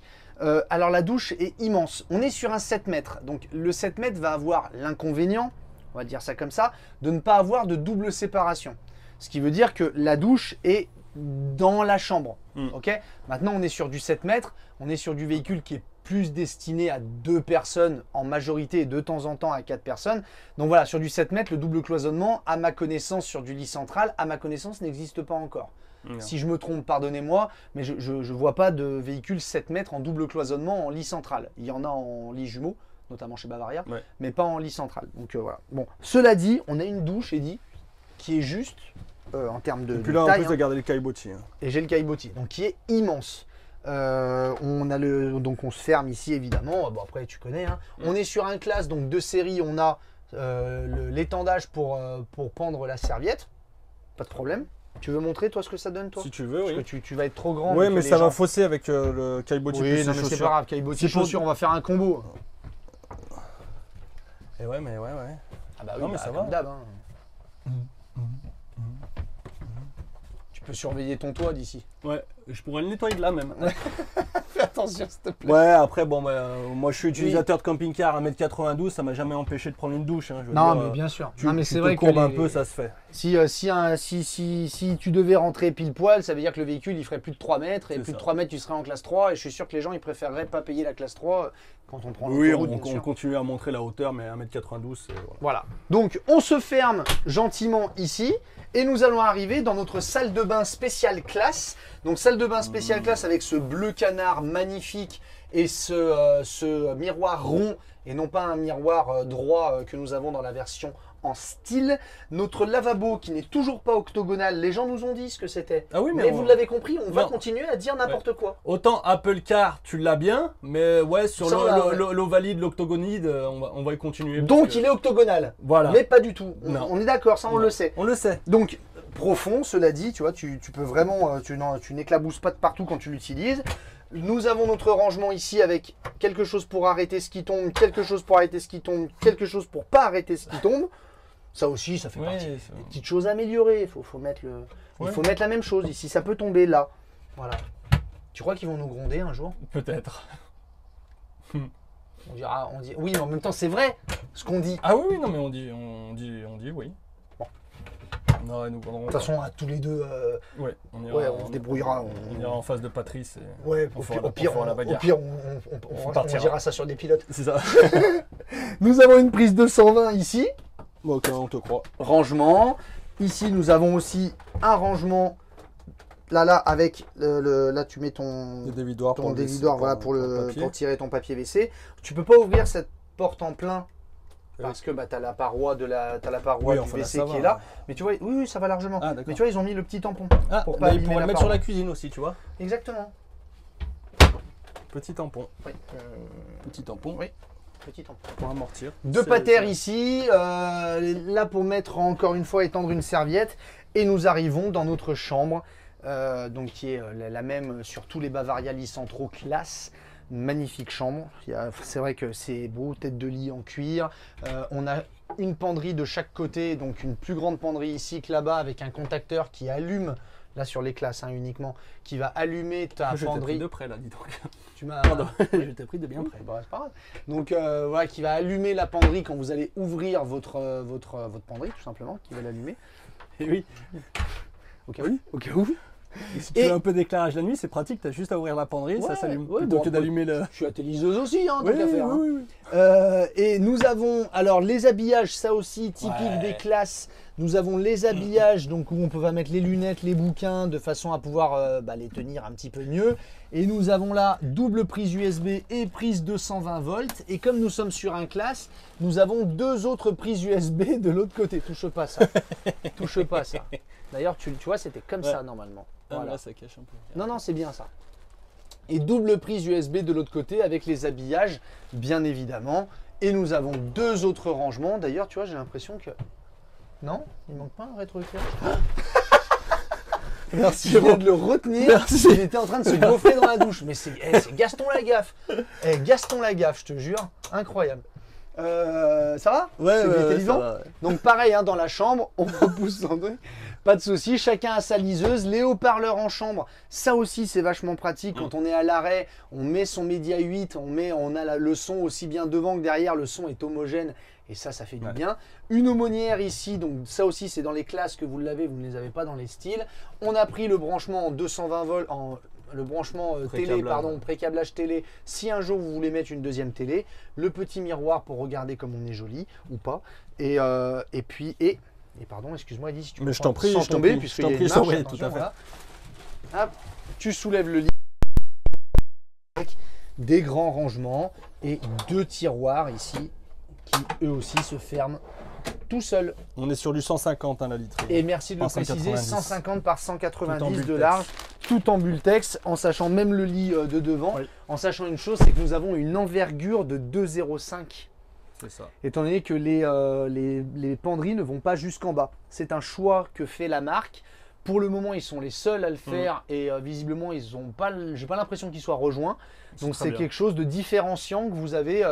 Alors la douche est immense. On est sur un 7 mètres. Donc le 7 mètres va avoir l'inconvénient, on va dire ça comme ça, de ne pas avoir de double séparation. Ce qui veut dire que la douche est dans la chambre. Okay, maintenant, on est sur du 7 mètres. On est sur du véhicule qui est plus destiné à 2 personnes en majorité et de temps en temps à 4 personnes. Donc voilà, sur du 7 mètres, le double cloisonnement, à ma connaissance, sur du lit central, à ma connaissance, n'existe pas encore. Si je me trompe, pardonnez-moi, mais je ne vois pas de véhicule 7 mètres en double cloisonnement en lit central. Il y en a en lit jumeau, notamment chez Bavaria, mais pas en lit central. Donc voilà. Bon, cela dit, on a une douche, Eddy, qui est juste en termes de. Et puis là, taille, en plus, de garder le caillebotis. Hein. Et j'ai le caillebotis, donc qui est immense. Donc on se ferme ici évidemment. Bon, après tu connais. Hein. On est sur un classe donc de série. On a l'étendage pour pendre la serviette. Pas de problème. Tu veux montrer toi ce que ça donne toi? Si tu veux, parce que tu vas être trop grand. Oui, mais ça va fausser avec le caillebotis. Oui, non mais c'est pas grave. Caillebotis chaussures, on va faire un combo. Et ouais. Ah bah oui, mais ça va. Comme d'hab. Hein. Tu peux surveiller ton toit d'ici. Ouais, je pourrais le nettoyer de là même. Fais attention s'il te plaît. Ouais, après, moi je suis utilisateur de camping-car 1m92, ça m'a jamais empêché de prendre une douche. Hein, mais bien sûr. C'est vrai que un peu, ça se fait. Si tu devais rentrer pile poil, ça veut dire que le véhicule il ferait plus de 3 mètres et plus de 3 mètres tu serais en classe 3 et je suis sûr que les gens ils préféreraient pas payer la classe 3 quand on prend l'autoroute. Oui, on continue à montrer la hauteur, mais 1m92, voilà. Donc on se ferme gentiment ici. Et nous allons arriver dans notre salle de bain spéciale classe. Donc salle de bain spéciale classe avec ce bleu canard magnifique et ce miroir rond et non pas un miroir droit que nous avons dans la version en style. Notre lavabo qui n'est toujours pas octogonal. Les gens nous ont dit ce que c'était. Ah oui, mais vous l'avez compris, on va continuer à dire n'importe quoi. Autant Apple Car, tu l'as bien, mais ouais, sur l'ovalide, l'octogonide, on va y continuer. Donc il est octogonal. Voilà. Mais pas du tout. On est d'accord, ça on le sait. On le sait. Donc profond, cela dit, tu vois, tu peux vraiment, tu n'éclabousses pas de partout quand tu l'utilises. Nous avons notre rangement ici avec quelque chose pour arrêter ce qui tombe, quelque chose pour arrêter ce qui tombe, quelque chose pour pas arrêter ce qui tombe. Ça aussi, ça fait partie des petites choses à améliorer. Il faut mettre la même chose ici. Ça peut tomber là. Voilà. Tu crois qu'ils vont nous gronder un jour? Peut-être. On dit oui, mais en même temps, c'est vrai ce qu'on dit. Ah oui, non, mais on dit oui. Bon. Non, nous De toute façon, à tous les deux, on se débrouillera. On ira en face de Patrice. Au pire, on dira ça sur des pilotes. C'est ça. Nous avons une prise 220 ici. Bon, ok, on te croit. Rangement. Ici, nous avons aussi un rangement. Là, avec là, tu mets ton dévidoir pour tirer ton papier WC. Tu peux pas ouvrir cette porte en plein parce que tu as la paroi du WC qui est là. Mais tu vois, oui, ça va largement. Mais tu vois, ils ont mis le petit tampon pour pas abîmer le mettre sur la cuisine aussi, tu vois. Exactement. Petit tampon. Oui. Petit tampon. Oui. Petit tampon. Pour amortir. Deux patères ici. Là, pour mettre encore une fois, étendre une serviette. Et nous arrivons dans notre chambre. Donc qui est la même sur tous les Bavaria Licentro classe. Magnifique chambre. C'est vrai que c'est beau, tête de lit en cuir. On a une penderie de chaque côté, donc une plus grande penderie ici que là-bas avec un contacteur qui allume, là sur les classes uniquement, qui va allumer ta penderie. Je t'ai pris de près là, dis donc. Tu m'as. Pardon, je t'ai pris de bien près. Bah, c'est pas grave. Donc voilà, qui va allumer la penderie quand vous allez ouvrir votre penderie, tout simplement, qui va l'allumer. Et oui. Au cas où. Au cas où. Et si tu veux un peu d'éclairage la nuit, c'est pratique, tu as juste à ouvrir la penderie, ça s'allume. Plutôt que d'allumer le. Je suis à tes liseuses aussi, tant qu'à faire. Oui. Et nous avons alors les habillages, ça aussi typique des classes. Nous avons les habillages, donc où on peut mettre les lunettes, les bouquins, de façon à pouvoir les tenir un petit peu mieux. Et nous avons là double prise USB et prise 220 volts. Et comme nous sommes sur un classe, nous avons deux autres prises USB de l'autre côté. Touche pas ça. Touche pas ça. D'ailleurs, tu vois, c'était comme ça normalement. Voilà. Là, ça cache un peu. Non, c'est bien ça. Et double prise USB de l'autre côté avec les habillages, bien évidemment. Et nous avons deux autres rangements. D'ailleurs, tu vois, j'ai l'impression que... Non, il manque pas un rétroéclairage. Merci. Je viens de le retenir. Merci. Il était en train de se gaufrer dans la douche. Mais c'est Gaston Lagaffe. Gaston Lagaffe, je te jure. Incroyable. Ça va? Ouais, vivant. Ça va, ouais. Donc pareil, dans la chambre, on repousse son truc. Pas de souci, chacun a sa liseuse. Les haut-parleurs en chambre, ça aussi c'est vachement pratique. Quand on est à l'arrêt, on met son Média 8, on a le son aussi bien devant que derrière, le son est homogène et ça fait du bien. Une aumônière ici, donc ça aussi c'est dans les classes que vous l'avez, vous ne les avez pas dans les styles. On a pris le branchement en 220 volts, le branchement pré-câblage télé, si un jour vous voulez mettre une deuxième télé. Le petit miroir pour regarder comme on est joli ou pas. Et pardon, excuse-moi Eddie, si tu mais je t'en prie, sans tomber, puisqu'il y a une marche, tout à fait. Voilà. Hop, tu soulèves le lit avec des grands rangements et deux tiroirs ici qui eux aussi se ferment tout seuls. On est sur du 150 la literie. Et merci de le préciser, 190. 150 par 190 de large, tout en bultex, en sachant même le lit de devant, en sachant une chose, c'est que nous avons une envergure de 2,05. C'est ça. Étant donné que les penderies ne vont pas jusqu'en bas. C'est un choix que fait la marque. Pour le moment, ils sont les seuls à le faire et visiblement, ils ont pas. J'ai pas l'impression qu'ils soient rejoints. Donc c'est quelque chose de différenciant que vous avez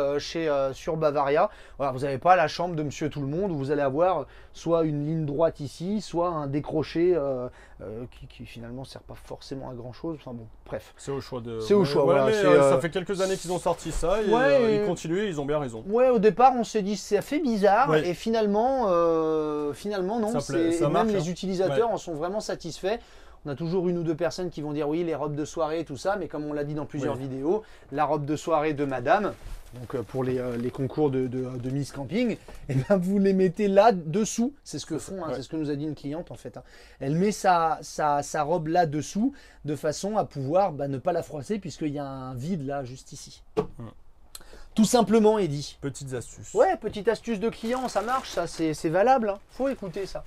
sur Bavaria. Voilà, vous n'avez pas la chambre de Monsieur Tout le Monde où vous allez avoir soit une ligne droite ici, soit un décroché qui finalement ne sert pas forcément à grand chose. Enfin bon, bref. C'est au choix de. C'est au choix. Voilà, ça fait quelques années qu'ils ont sorti ça et ils continuent, ils ont bien raison. Ouais, au départ, on s'est dit ça fait bizarre et finalement non. Même les utilisateurs en sont vraiment satisfaits. On a toujours une ou deux personnes qui vont dire oui, les robes de soirée, tout ça, mais comme on l'a dit dans plusieurs vidéos, la robe de soirée de madame, donc pour les concours de Miss Camping, et ben vous les mettez là dessous. C'est ce que font, c'est ce que nous a dit une cliente en fait. Elle met sa robe là dessous de façon à pouvoir ne pas la froisser puisqu'il y a un vide là juste ici. Tout simplement, Eddy. Petites astuces. Ouais, petite astuce de client, ça marche, ça c'est valable. Faut écouter ça.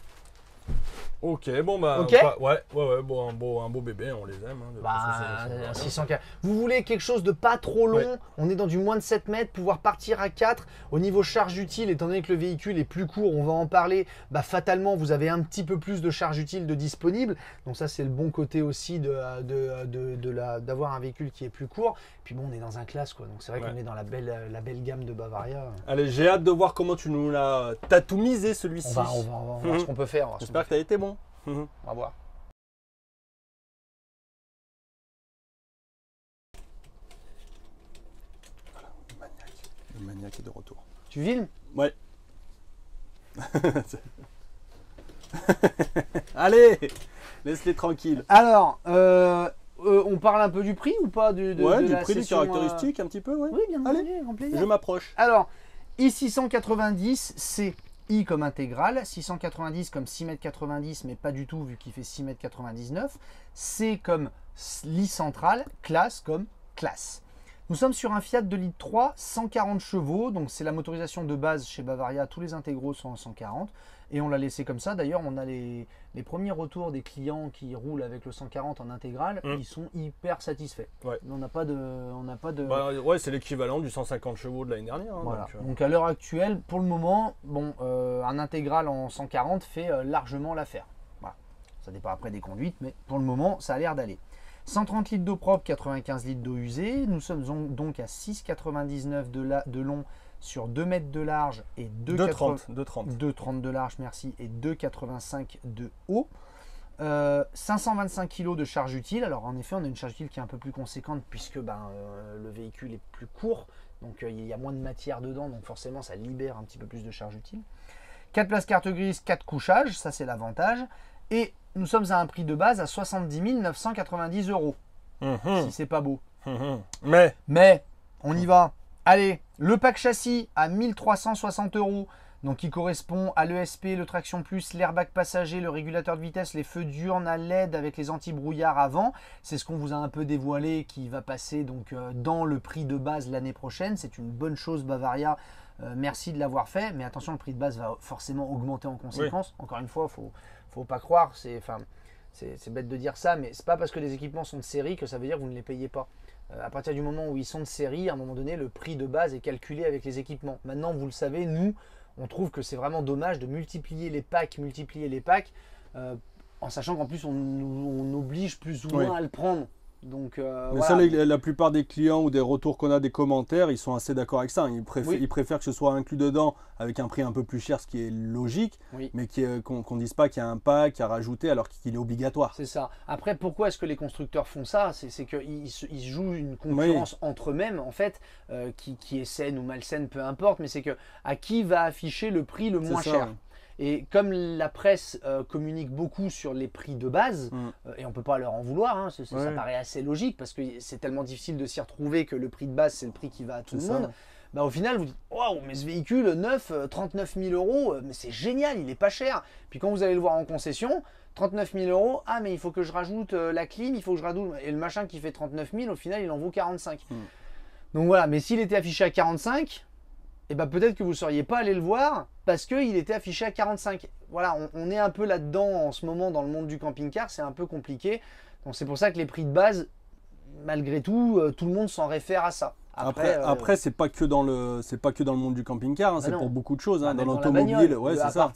Ok, bon bah, Ok. ouais, bon, un beau bébé, on les aime. Hein, de toute façon, c'est 600K. Vous voulez quelque chose de pas trop long, Ouais. on est dans du moins de 7 mètres, pouvoir partir à 4. Au niveau charge utile, étant donné que le véhicule est plus court, on va en parler, bah, fatalement vous avez un petit peu plus de charge utile de disponible. Donc ça c'est le bon côté aussi d'avoir un véhicule qui est plus court. Puis bon, on est dans un classe quoi, donc c'est vrai Ouais. qu'on est dans la belle gamme de Bavaria. Allez, j'ai hâte de voir comment tu nous l'as. T'as tout misé On celui-ci. va voir ce qu'on peut faire. J'espère que t'as été bon. On va voir. Le maniaque est de retour. Tu filmes? Ouais. Allez, laisse-les tranquilles. Alors, on parle un peu du prix ou pas Ouais, de du la prix, des session, caractéristiques, un petit peu, ouais. Oui, bien Allez, entendu, grand plaisir. je m'approche. Alors, I690, c'est I comme intégrale, 690 comme 6,90 m, mais pas du tout vu qu'il fait 6,99 m. C comme lit central, classe comme classe. Nous sommes sur un Fiat 2,3 litres, 140 chevaux, donc c'est la motorisation de base chez Bavaria, tous les intégraux sont en 140, et on l'a laissé comme ça. D'ailleurs, on a les premiers retours des clients qui roulent avec le 140 en intégrale, ils sont hyper satisfaits. Ouais. On n'a pas de... Bah, ouais, c'est l'équivalent du 150 chevaux de l'année dernière. Hein, Voilà. donc, Donc à l'heure actuelle, pour le moment, bon, un intégral en 140 fait largement l'affaire. Voilà. Ça dépend après des conduites, mais pour le moment, ça a l'air d'aller. 130 litres d'eau propre, 95 litres d'eau usée. Nous sommes donc à 6,99 de long sur 2 mètres de large et 2,30. 2,30 de large, merci, et 2,85 de haut. 525 kg de charge utile. Alors en effet, on a une charge utile qui est un peu plus conséquente puisque le véhicule est plus court, donc il y a moins de matière dedans, donc forcément ça libère un petit peu plus de charge utile. 4 places carte grise, 4 couchages, ça c'est l'avantage. Et nous sommes à un prix de base à 70 990 €. Si c'est pas beau. Mais on y va. Allez, le pack châssis à 1360 €. Donc qui correspond à l'ESP, le traction plus, l'airbag passager, le régulateur de vitesse, les feux diurnes à LED avec les anti-brouillard avant. C'est ce qu'on vous a un peu dévoilé qui va passer donc dans le prix de base l'année prochaine. C'est une bonne chose Bavaria. Merci de l'avoir fait, mais attention, le prix de base va forcément augmenter en conséquence. Oui. Encore une fois, faut pas croire, c'est bête de dire ça, mais c'est pas parce que les équipements sont de série que ça veut dire que vous ne les payez pas. À partir du moment où ils sont de série, à un moment donné, le prix de base est calculé avec les équipements. Maintenant, vous le savez, nous, on trouve que c'est vraiment dommage de multiplier les packs, en sachant qu'en plus on oblige plus ou moins à le prendre. Donc, mais voilà. ça, la plupart des clients ou des retours qu'on a, des commentaires, ils sont assez d'accord avec ça. Ils préfèrent que ce soit inclus dedans avec un prix un peu plus cher, ce qui est logique, mais qu'on ne dise pas qu'il y a un pack à rajouter alors qu'il est obligatoire. C'est ça. Après, pourquoi est-ce que les constructeurs font ça? C'est qu'ils jouent une concurrence entre eux-mêmes, en fait, qui est saine ou malsaine, peu importe, mais c'est que à qui va afficher le prix le moins cher. Et comme la presse communique beaucoup sur les prix de base, et on ne peut pas leur en vouloir, hein, ça paraît assez logique parce que c'est tellement difficile de s'y retrouver que le prix de base, c'est le prix qui va à tout le monde. Bah, au final, vous dites waouh, mais ce véhicule neuf, 39 000 €, mais c'est génial, il est pas cher. Puis quand vous allez le voir en concession, 39 000 €, ah, mais il faut que je rajoute la clim, il faut que je rajoute. Et le machin qui fait 39 000, au final, il en vaut 45. Donc voilà, mais s'il était affiché à 45, et ben peut-être que vous ne seriez pas allé le voir parce qu'il était affiché à 45. Voilà, on est un peu là-dedans en ce moment dans le monde du camping-car, c'est un peu compliqué. Donc c'est pour ça que les prix de base, malgré tout, tout le monde s'en réfère à ça. Après c'est pas que dans le monde du camping-car, hein, c'est pour beaucoup de choses. Hein, dans l'automobile, ouais, c'est ça.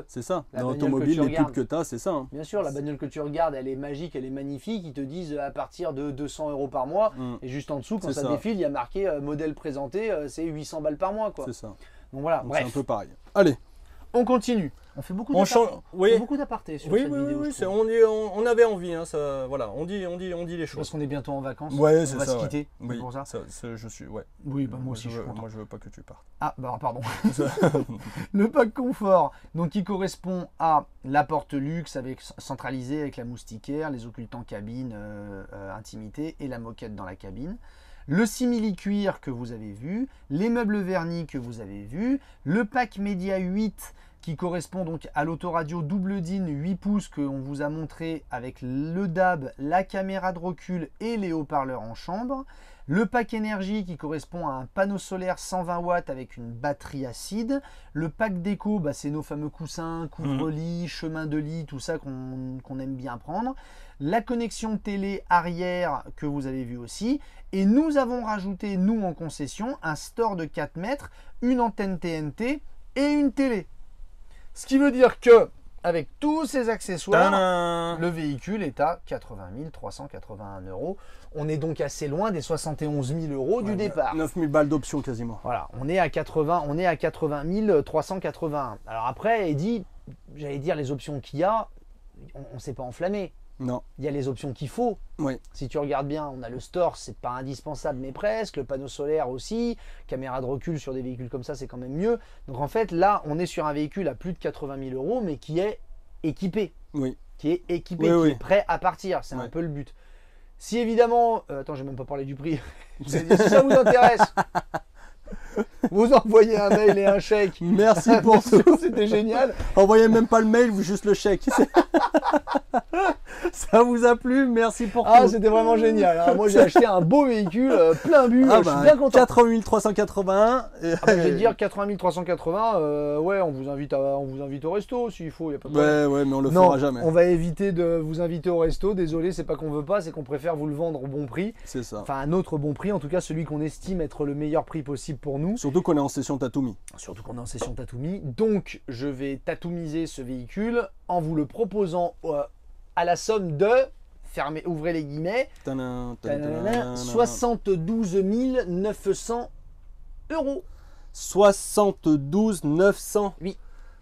C'est ça. Dans l'automobile, les pubs que tu as, c'est ça. Hein. Bien sûr, la bagnole que tu regardes, elle est magique, elle est magnifique. Ils te disent à partir de 200 € par mois. Et juste en dessous, quand ça défile, il y a marqué modèle présenté, c'est 800 balles par mois. C'est ça. Donc voilà, bref. C'est un peu pareil. Allez. On continue. On fait beaucoup d'apartés sur cette vidéo. Oui, on avait envie, hein, ça, voilà, on dit les choses. Parce qu'on est bientôt en vacances. Ouais, on va se quitter. Oui, pour ça. Je suis, ouais. Oui, bah moi aussi, je suis content. Moi, je veux pas que tu partes. Ah, bah pardon. Le pack confort, donc qui correspond à la porte luxe avec centralisée avec la moustiquaire, les occultants cabine, intimité et la moquette dans la cabine. Le simili-cuir que vous avez vu, les meubles vernis que vous avez vus, le pack Média 8 qui correspond donc à l'autoradio double DIN 8 pouces qu'on vous a montré avec le DAB, la caméra de recul et les haut-parleurs en chambre. Le pack énergie qui correspond à un panneau solaire 120 watts avec une batterie acide. Le pack déco, c'est nos fameux coussins, couvre-lit, chemin de lit, tout ça qu'on aime bien prendre. La connexion télé arrière que vous avez vu aussi. Et nous avons rajouté, nous en concession, un store de 4 mètres, une antenne TNT et une télé. Ce qui veut dire que, avec tous ces accessoires, le véhicule est à 80 381 €. On est donc assez loin des 71 000 € du départ. 9 000 balles d'option quasiment. Voilà, on est à 80 381. Alors après, Eddy, j'allais dire les options qu'il y a, on ne s'est pas enflammé. Non. Il y a les options qu'il faut. Oui. Si tu regardes bien, on a le store, c'est pas indispensable, mais presque. Le panneau solaire aussi. Caméra de recul sur des véhicules comme ça, c'est quand même mieux. Donc en fait, là, on est sur un véhicule à plus de 80 000 €, mais qui est équipé. Oui. Qui est équipé, qui est prêt à partir. C'est un peu le but. Si évidemment, attends, je n'ai même pas parlé du prix. Si ça vous intéresse, vous envoyez un mail et un chèque. Merci pour tout. C'était génial. Envoyez même pas le mail, juste le chèque. Ça vous a plu? Merci pour tout. Ah, c'était vraiment génial. Hein. Moi, j'ai acheté un beau véhicule plein but. Je suis bien content. 80 381. Je vais dire 80 380. Ouais, on vous invite au resto s'il faut. Y a pas de problème. Ouais, mais on le fera jamais. On va éviter de vous inviter au resto. Désolé, c'est pas qu'on veut pas, c'est qu'on préfère vous le vendre au bon prix. C'est ça. Enfin, un autre bon prix, en tout cas celui qu'on estime être le meilleur prix possible pour nous. Surtout qu'on est en session Tatumi. Donc, je vais tatoumiser ce véhicule en vous le proposant à la somme de, ouvrez les guillemets, 72 900 €. 72 900. Oui.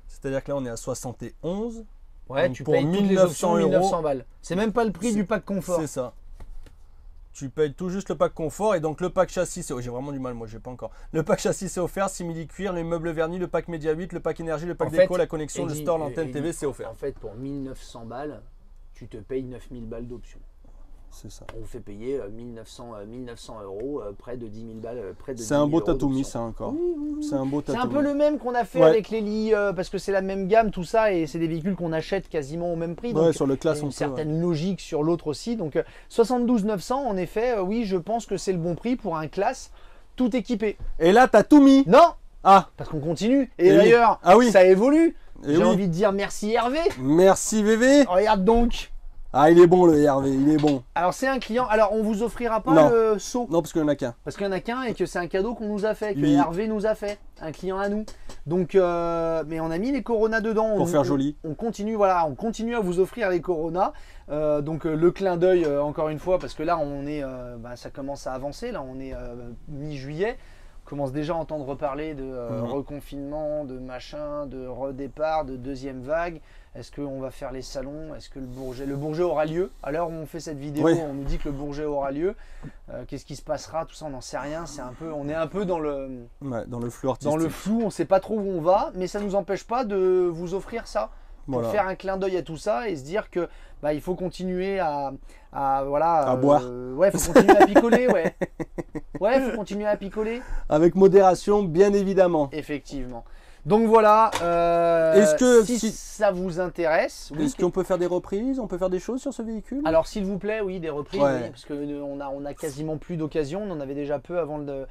C'est-à-dire que là, on est à 71. Ouais, tu payes toutes les options 1900 balles. C'est même pas le prix du pack confort. C'est ça. Tu payes tout juste le pack confort et donc le pack châssis, j'ai vraiment du mal, moi j'ai pas encore. Le pack châssis c'est offert, simili-cuir, les meubles vernis, le pack Média 8, le pack énergie, le pack déco, la connexion, le store, l'antenne TV, c'est offert. En fait, pour 1900 balles, tu te payes 9000 balles d'options. C'est ça. On vous fait payer 1900 €, près de 10 000 balles. C'est un beau Tatumi, ça encore. Oui. C'est un beau Tatumi. C'est un peu le même qu'on a fait avec les lits, parce que c'est la même gamme, tout ça, et c'est des véhicules qu'on achète quasiment au même prix. Donc sur le classe, il y a une certaine logique sur l'autre aussi. Donc 72 900, en effet, oui, je pense que c'est le bon prix pour un classe tout équipé. Et là, Tatumi. Non. Ah. Parce qu'on continue. Et d'ailleurs, ça évolue. J'ai envie de dire merci Hervé. Merci VV. Regarde donc. Ah, il est bon le Hervé, il est bon. Alors c'est un client, alors on vous offrira pas le seau. Non, parce qu'il n'y en a qu'un. Parce qu'il n'y en a qu'un et que c'est un cadeau qu'on nous a fait, que Hervé nous a fait, un client à nous. Donc, mais on a mis les Corona dedans. Pour faire joli. On continue, voilà, on continue à vous offrir les Corona. Donc le clin d'œil encore une fois, parce que là on est, ça commence à avancer, là on est mi-juillet. On commence déjà à entendre reparler de reconfinement, de machin, de redépart, de deuxième vague. Est-ce qu'on va faire les salons? Est-ce que le Bourget aura lieu? À l'heure où on fait cette vidéo, on nous dit que le Bourget aura lieu. Qu'est-ce qui se passera? Tout ça, on n'en sait rien. On est un peu dans le flou artistique. Dans le flou, on ne sait pas trop où on va, mais ça ne nous empêche pas de vous offrir ça. Pour faire un clin d'œil à tout ça et se dire que il faut continuer à boire. Ouais, faut continuer à picoler, ouais. Ouais, faut continuer à picoler. Avec modération, bien évidemment. Effectivement. Donc voilà, si ça vous intéresse... Est-ce qu'on peut faire des reprises? On peut faire des choses sur ce véhicule? Alors s'il vous plaît, oui, des reprises, oui, parce qu'on a quasiment plus d'occasions. On en avait déjà peu avant le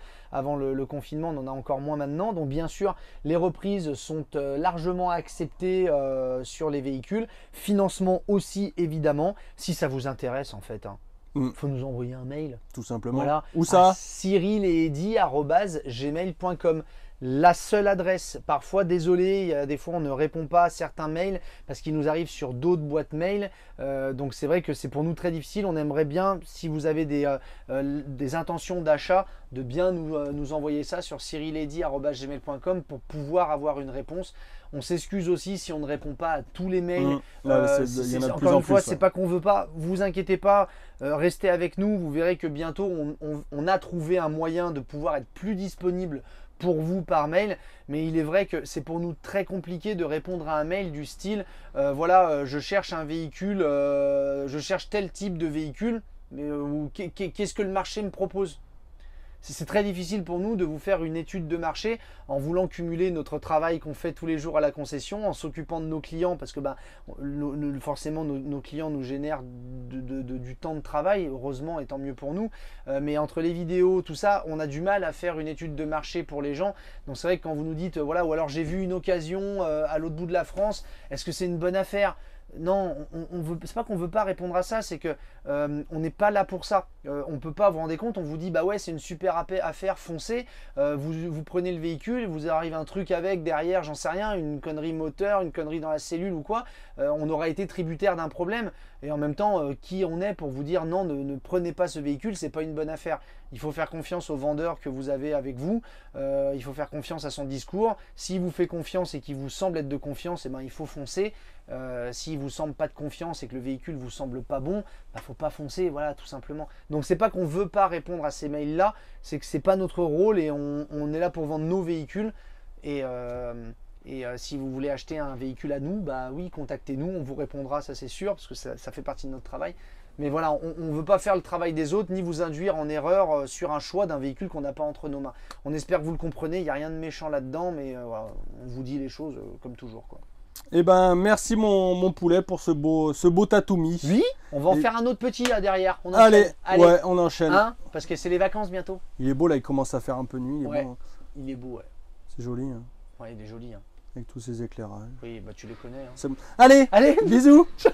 confinement, on en a encore moins maintenant. Donc bien sûr, les reprises sont largement acceptées sur les véhicules. Financement aussi, évidemment, si ça vous intéresse en fait. Faut nous envoyer un mail. Tout simplement. Voilà. Où ça? cyrileddy@gmail.com. La seule adresse. Parfois, désolé, il y a des fois on ne répond pas à certains mails parce qu'ils nous arrivent sur d'autres boîtes mail. Donc c'est vrai que c'est pour nous très difficile. On aimerait bien, si vous avez des intentions d'achat, de bien nous envoyer ça sur cyrileddy@gmail.com pour pouvoir avoir une réponse. On s'excuse aussi si on ne répond pas à tous les mails. Encore une fois, c'est pas qu'on veut pas. Vous inquiétez pas, restez avec nous. Vous verrez que bientôt on a trouvé un moyen de pouvoir être plus disponible pour vous par mail, mais il est vrai que c'est pour nous très compliqué de répondre à un mail du style je cherche un véhicule, je cherche tel type de véhicule, mais qu'est-ce que le marché me propose? c'est très difficile pour nous de vous faire une étude de marché en voulant cumuler notre travail qu'on fait tous les jours à la concession, en s'occupant de nos clients, parce que forcément nos clients nous génèrent du temps de travail, heureusement et tant mieux pour nous. Mais entre les vidéos, tout ça, on a du mal à faire une étude de marché pour les gens. Donc c'est vrai que quand vous nous dites, voilà, ou alors j'ai vu une occasion à l'autre bout de la France, est-ce que c'est une bonne affaire ? Non, c'est pas qu'on veut pas répondre à ça, c'est que on n'est pas là pour ça. On peut pas, vous rendez compte, on vous dit bah ouais c'est une super affaire, foncez. Vous prenez le véhicule, vous arrive un truc avec derrière, j'en sais rien, une connerie moteur, une connerie dans la cellule ou quoi. On aura été tributaire d'un problème. Et en même temps, qui on est pour vous dire non, ne prenez pas ce véhicule, c'est pas une bonne affaire. Il faut faire confiance au vendeur que vous avez avec vous. Il faut faire confiance à son discours. S'il vous fait confiance et qu'il vous semble être de confiance, eh ben, il faut foncer. S'il vous semble pas de confiance et que le véhicule vous semble pas bon, bah, faut pas foncer, voilà, tout simplement. Donc c'est pas qu'on veut pas répondre à ces mails là, c'est que c'est pas notre rôle et on est là pour vendre nos véhicules. Et si vous voulez acheter un véhicule à nous, bah oui, contactez-nous, on vous répondra, ça c'est sûr, parce que ça fait partie de notre travail. Mais voilà, on ne veut pas faire le travail des autres, ni vous induire en erreur sur un choix d'un véhicule qu'on n'a pas entre nos mains. On espère que vous le comprenez, il n'y a rien de méchant là-dedans, mais voilà, on vous dit les choses comme toujours, quoi. Eh ben, merci mon poulet pour ce beau Tatoumi. Oui, on va en faire un autre petit là derrière. On allez, ouais, on enchaîne. Hein, parce que c'est les vacances bientôt. Il est beau là, il commence à faire un peu nuit. Il est ouais, beau, hein. Il est beau, ouais. C'est joli. Hein. Ouais, il est joli. Hein. Avec tous ces éclairages. Oui, bah tu les connais. Hein. Allez, allez, bisous. Ciao.